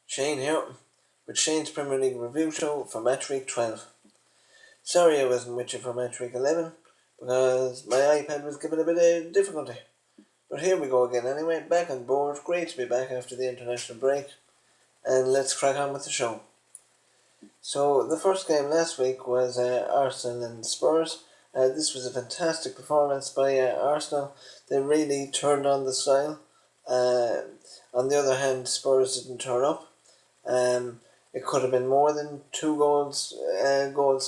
Shane here, with Shane's Premier League review show for match week 12. Sorry I wasn't with you for match week 11, because my iPad was giving a bit of difficulty. But here we go again anyway, back on board. Great to be back after the international break, and let's crack on with the show. So the first game last week was Arsenal and Spurs. This was a fantastic performance by Arsenal. They really turned on the style. On the other hand, Spurs didn't turn up. It could have been more than two goals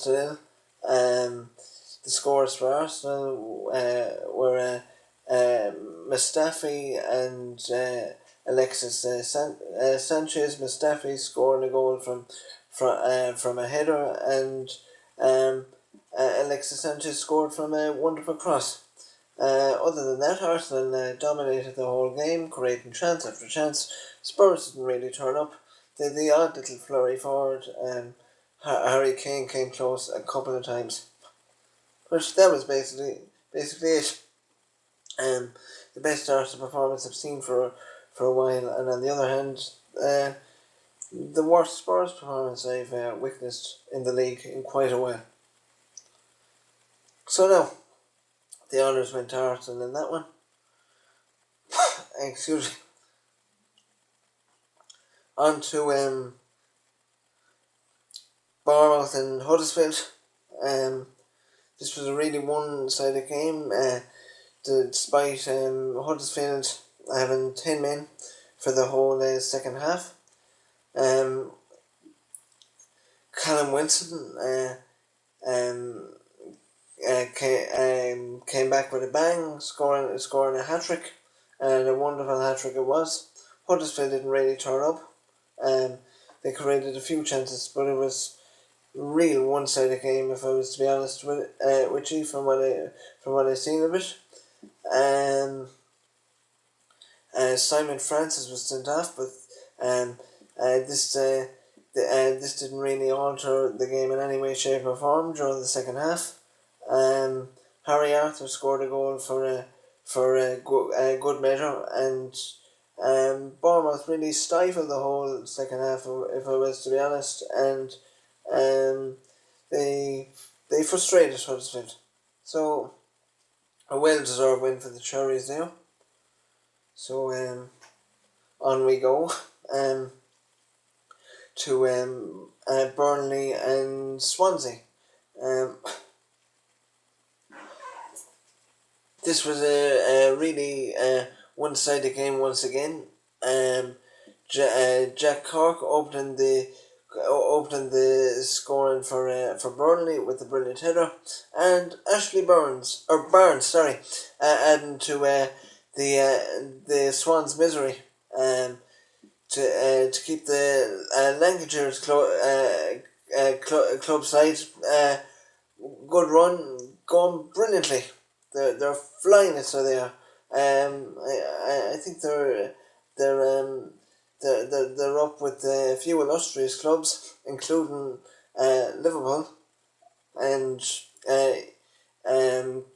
to nil. The scores for Arsenal were Mustafi and Alexis Sanchez. Mustafi scoring a goal from a header, and Alexis Sanchez scored from a wonderful cross. Other than that, Arsenal dominated the whole game, creating chance after chance. Spurs didn't really turn up. The odd little flurry forward, Harry Kane came close a couple of times. But that was basically it. The best Arsenal performance I've seen for a while, and on the other hand, the worst Spurs performance I've witnessed in the league in quite a while. So now, the honours went to Arsenal in that one. Excuse me. On to Bournemouth and Huddersfield. This was a really one-sided game, despite Huddersfield having 10 men for the whole second half. Callum Wilson came back with a bang, scoring a hat-trick, and a wonderful hat-trick it was. Huddersfield didn't really turn up. They created a few chances, but it was a real one-sided game, if I was to be honest with you, from what I've seen of it. Simon Francis was sent off, but this didn't really alter the game in any way, shape or form during the second half. Harry Arthur scored a goal for a good measure, and Bournemouth really stifled the whole second half, if I was to be honest, and they frustrated Huddersfield. So a well-deserved win for the Cherries now. So on we go to Burnley and Swansea. This was a really one-sided game once again. Jack Cork opened the scoring for Burnley with the brilliant header, and Ashley Barnes, adding to the Swans' misery, to keep the Lancashire's club side good run going brilliantly. They're flying it, so they are. I think they're up with a few illustrious clubs, including Liverpool, and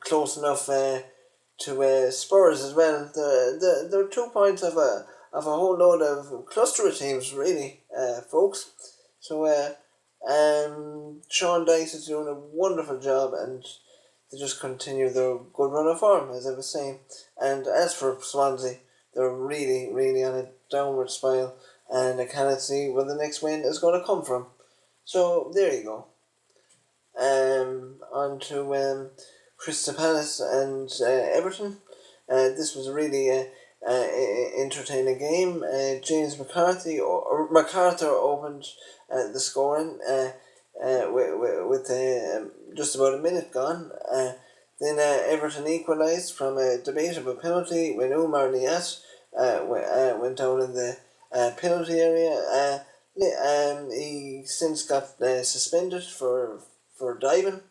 close enough to Spurs as well. They're 2 points of a whole load of cluster of teams, really, folks. So Sean Dyche is doing a wonderful job, and they just continue their good run of form, as I was saying. And as for Swansea, they're really, really on a downward spiral, and I cannot see where the next win is going to come from. So there you go. On to Crystal Palace and Everton. This was a really entertaining game. James MacArthur opened the scoring with just about a minute gone. Then Everton equalised from a debatable penalty when Umar Niasse went down in the penalty area. He since got suspended for diving.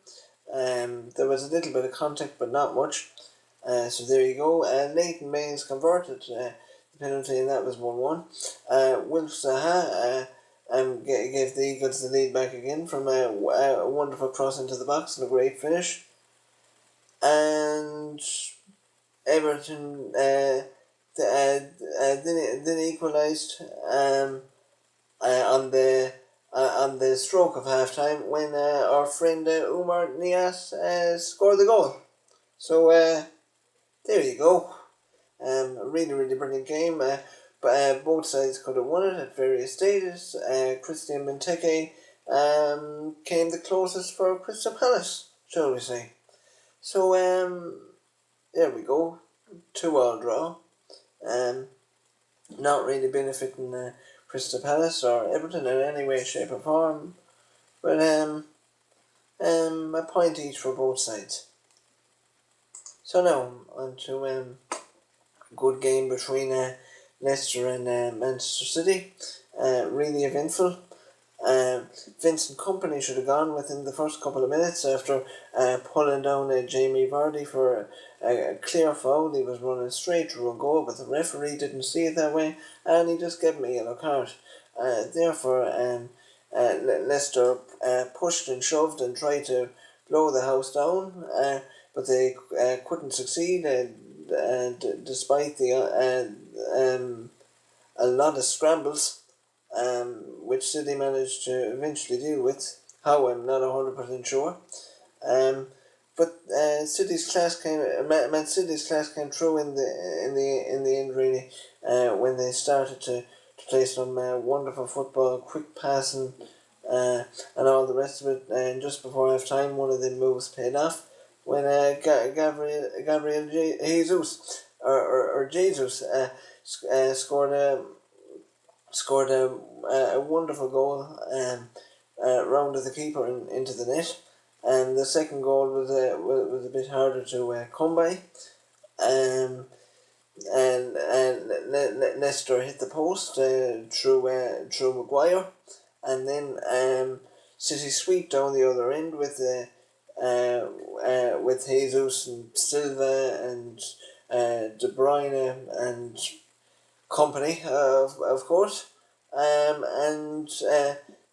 There was a little bit of contact, but not much. So there you go. Nathan Baines converted the penalty, and that was 1-1. Wilf Zaha gave the Eagles the lead back again from a wonderful cross into the box and a great finish. And Everton then equalised on the stroke of half time when our friend Umar Nias scored the goal. So there you go. A really, really brilliant game. But both sides could have won it at various stages. Christian Benteke came the closest for Crystal Palace, shall we say. So there we go. 2-2 draw. Not really benefiting Crystal Palace or Everton in any way, shape or form. But a point each for both sides. So now on to a good game between Leicester and Manchester City. Really eventful. Vincent Kompany should have gone within the first couple of minutes after pulling down Jamie Vardy for a clear foul. He was running straight through a goal, but the referee didn't see it that way, and he just gave him a yellow card. Therefore, Leicester pushed and shoved and tried to blow the house down, but they couldn't succeed, despite a lot of scrambles. Which City managed to eventually deal with. How, I'm not 100% sure. But City's class Man City's class came through in the end really, when they started to play some wonderful football, quick passing, and all the rest of it. And just before half time, one of the moves paid off when Gabriel Jesus or Jesus scored a wonderful goal, rounded the keeper into the net, and the second goal was a bit harder to come by, and Leicester hit the post through Maguire, and then City sweep down the other end with Jesus and Silva and De Bruyne and company, of course, and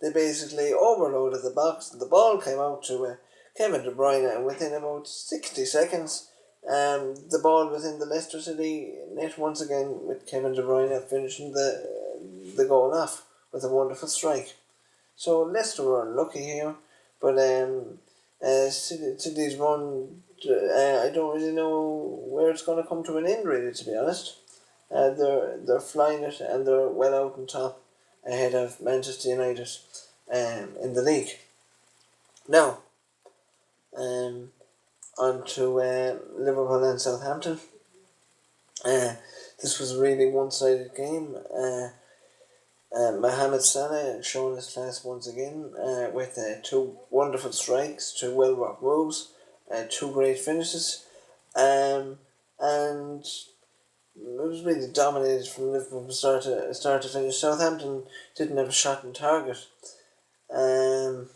they basically overloaded the box, and the ball came out to Kevin De Bruyne, and within about 60 seconds, the ball was in the Leicester City net once again, with Kevin De Bruyne finishing the goal off with a wonderful strike. So Leicester were unlucky here, but City's run, I don't really know where it's going to come to an end, really, to be honest. They're flying it, and they're well out on top ahead of Manchester United in the league. Now, on to Liverpool and Southampton. This was a really one-sided game. Mohamed Salah showing his class once again with two wonderful strikes, two well-worked moves, two great finishes, and it was really dominated from Liverpool from start to finish. Southampton didn't have a shot on target, and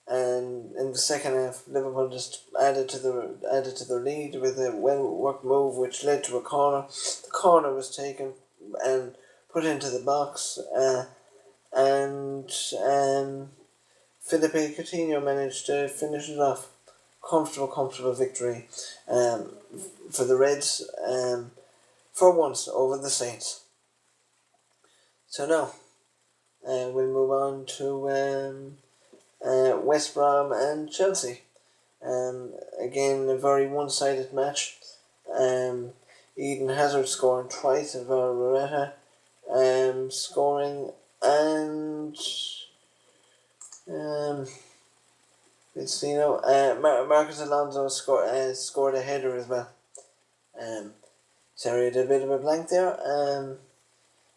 in the second half, Liverpool just added to their lead with a well-worked move, which led to a corner. The corner was taken and put into the box, and Felipe Coutinho managed to finish it off. Comfortable victory for the Reds. For once over the Saints. So now we'll move on to West Brom and Chelsea. Again, a very one-sided match. Eden Hazard scoring twice, and Morata scoring, and let's see now. Marcus Alonso scored a header as well. Sorry, I did a bit of a blank there.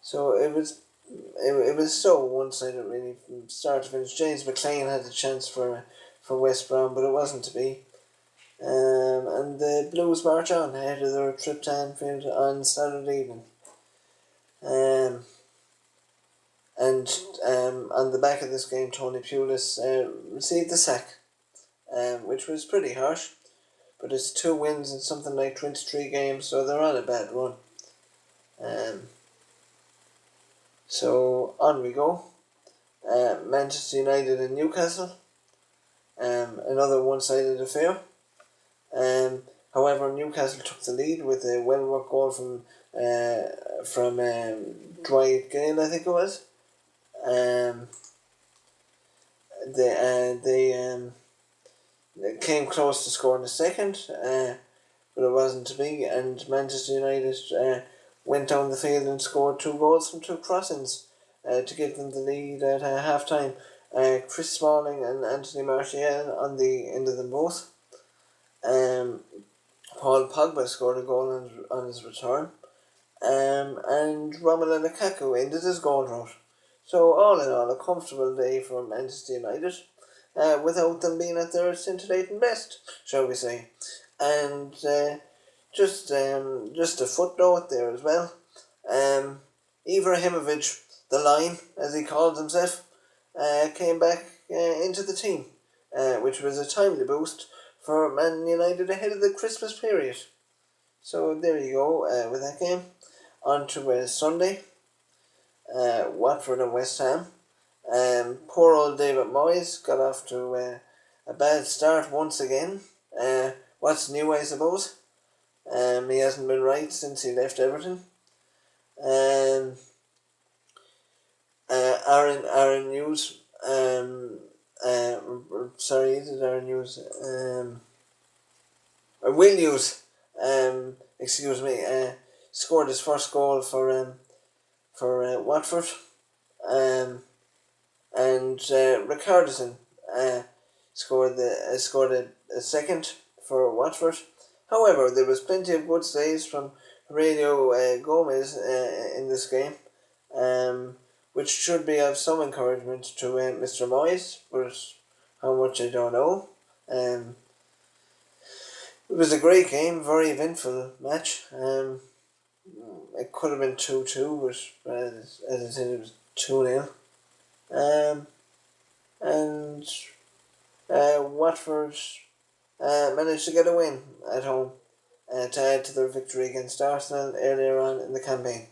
So it was so one-sided really from start to finish. James McClean had a chance for West Brom, but it wasn't to be. And the Blues march on ahead of their trip to Anfield on Saturday evening. And on the back of this game, Tony Pulis received the sack, which was pretty harsh. But it's 2 wins in something like 23 games, so they're on a bad run. So on we go. Manchester United and Newcastle. Another one-sided affair. However, Newcastle took the lead with a well-worked goal from Dwight Gale, I think it was. They came close to scoring a second, but it wasn't to be, and Manchester United went down the field and scored 2 goals from 2 crossings to give them the lead at half time. Chris Smalling and Anthony Martial on the end of them both. Paul Pogba scored a goal on his return. And Romelu Lukaku ended his goal drought. So all in all, a comfortable day for Manchester United, without them being at their scintillating best, shall we say. And just a footnote there as well. Ibrahimovic, the Lion, as he called himself, came back into the team, which was a timely boost for Man United ahead of the Christmas period. So there you go with that game. On to Sunday, Watford and West Ham. Poor old David Moyes got off to a bad start once again. What's new, I suppose? He hasn't been right since he left Everton. Aaron Hughes. Sorry, is it Aaron Hughes? Will Hughes. Excuse me. Scored his first goal for Watford. And Richarlison scored a second for Watford. However, there was plenty of good saves from Aurelio Gomez in this game, which should be of some encouragement to Mr. Moyes, but how much I don't know. It was a great game, very eventful match. It could have been 2-2, but as I said, it was 2-0. And Watford managed to get a win at home to add to their victory against Arsenal earlier on in the campaign.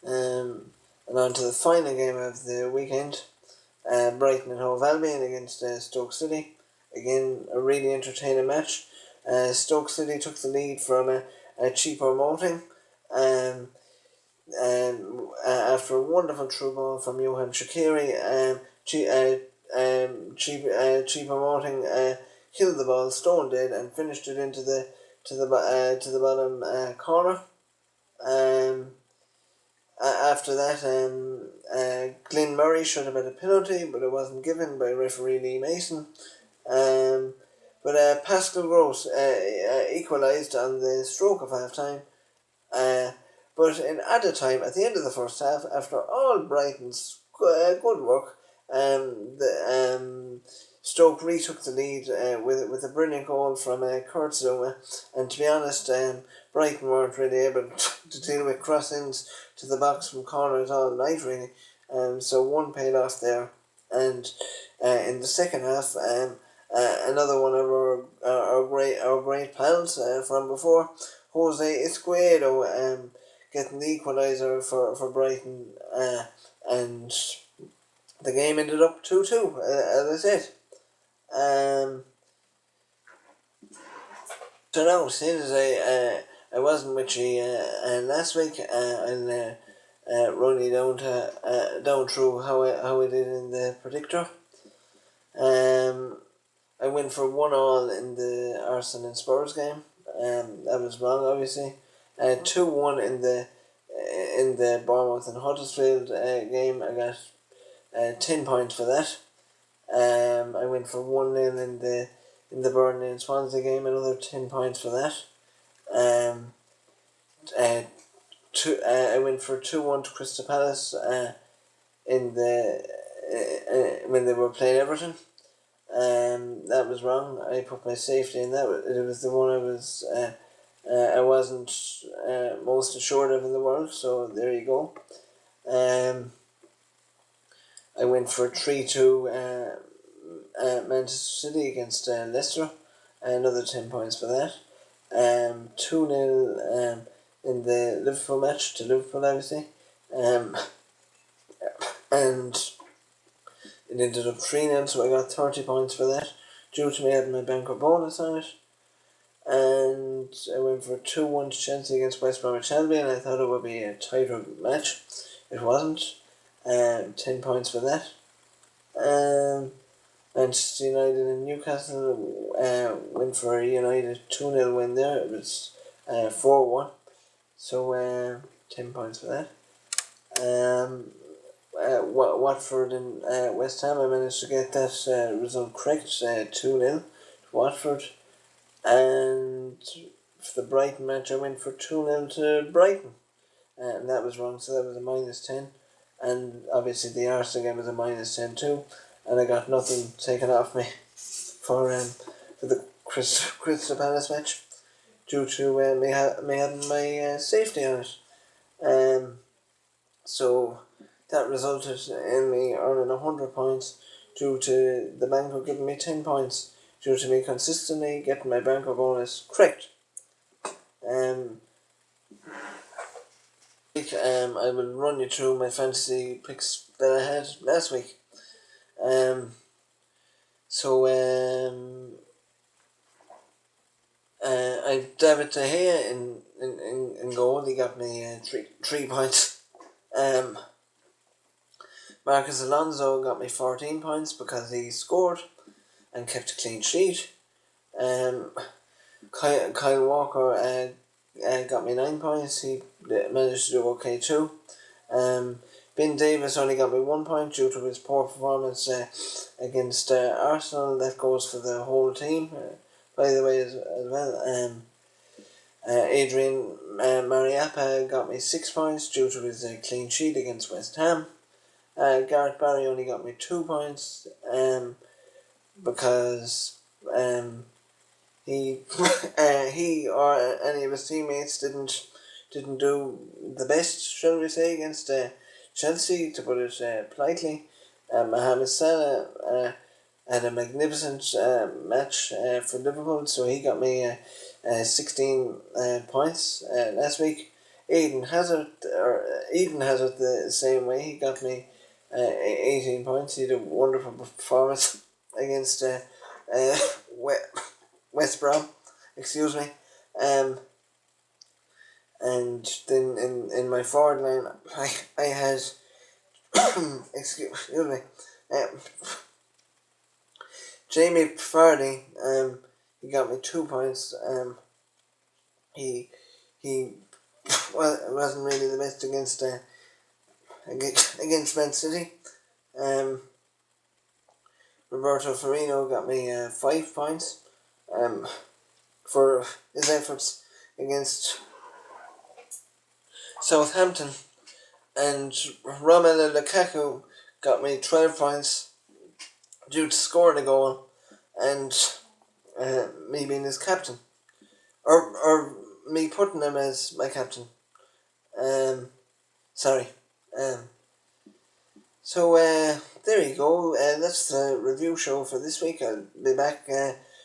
And on to the final game of the weekend, Brighton and Hove Albion against Stoke City. Again, a really entertaining match. Stoke City took the lead from a cheaper Moting, after a wonderful through ball from Johan Shaqiri. Cheaper Moting killed the ball stone dead and finished it into the bottom corner. After that, Glenn Murray should have had a penalty, but it wasn't given by referee Lee Mason. But Pascal Gross equalised on the stroke of half time. But in added time, at the end of the first half, after all Brighton's good work, Stoke retook the lead with a brilliant goal from Kurt Zuma. And to be honest, Brighton weren't really able to deal with crossings to the box from corners all night, really. So one paid off there. And in the second half, another one of our great pals from before, Jose Izquierdo, getting the equaliser for Brighton, and the game ended up 2-2, as I said. So now, seeing as I wasn't with you last week, I'll run you down through how I did in the predictor. I went for 1-1 in the Arsenal and Spurs game. That was wrong, obviously. 2-1 in the Bournemouth and Huddersfield game. I got 10 points for that. I went for 1-0 in the Burnley and Swansea game. Another 10 points for that. I went for 2-1 to Crystal Palace in the when they were playing Everton. That was wrong. I put my safety in that. It was the one I wasn't most assured of in the world. So there you go. I went for 3-2 Manchester City against Leicester. Another 10 points for that. 2-0 in the Liverpool match to Liverpool, obviously. And it ended up 3-0, so I got 30 points for that, due to me having my banker bonus on it. And I went for 2-1 to Chelsea against West Bromwich Albion. I thought it would be a tighter match. It wasn't. 10 points for that. Manchester United and Newcastle went for a United 2-0 win there. It was 4-1. So 10 points for that. Watford and West Ham, I managed to get that result correct, 2-0 to Watford. And for the Brighton match, I went for 2-0 to Brighton. And that was wrong, so that was a -10. And obviously the Arsenal game was a -10 too. And I got nothing taken off me for the Crystal Palace match due to me having my safety on it. So that resulted in me earning 100 points due to the banker giving me 10 points due to me consistently getting my banker bonus correct. I will run you through my fantasy picks that I had last week. I David De Gea in goal. He got me 3 points. Marcus Alonso got me 14 points because he scored and kept a clean sheet. Kyle Walker got me 9 points. He managed to do okay too. Ben Davis only got me 1 point due to his poor performance against Arsenal. That goes for the whole team, by the way, as well. Adrian Mariappa got me 6 points due to his clean sheet against West Ham. Gareth Barry only got me 2 points because he or any of his teammates didn't do the best, shall we say, against Chelsea, to put it politely. Mohamed Salah had a magnificent match for Liverpool, so he got me 16 points last week. Eden Hazard the same way. He got me 18 points. He had a wonderful performance against West Brom, excuse me. And then in my forward line, I had excuse me, Jamie Vardy. He got me 2 points. He wasn't really the best against Man City. Roberto Firmino got me 5 points for his efforts against Southampton, and Romelu Lukaku got me 12 points due to scoring a goal and me being his captain, or me putting him as my captain. So there you go. That's the review show for this week. I'll be back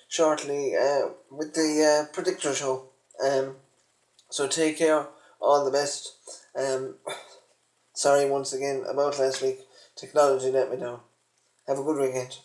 shortly with the predictor show. So take care. All the best. Sorry once again about last week. Technology let me down. Have a good weekend.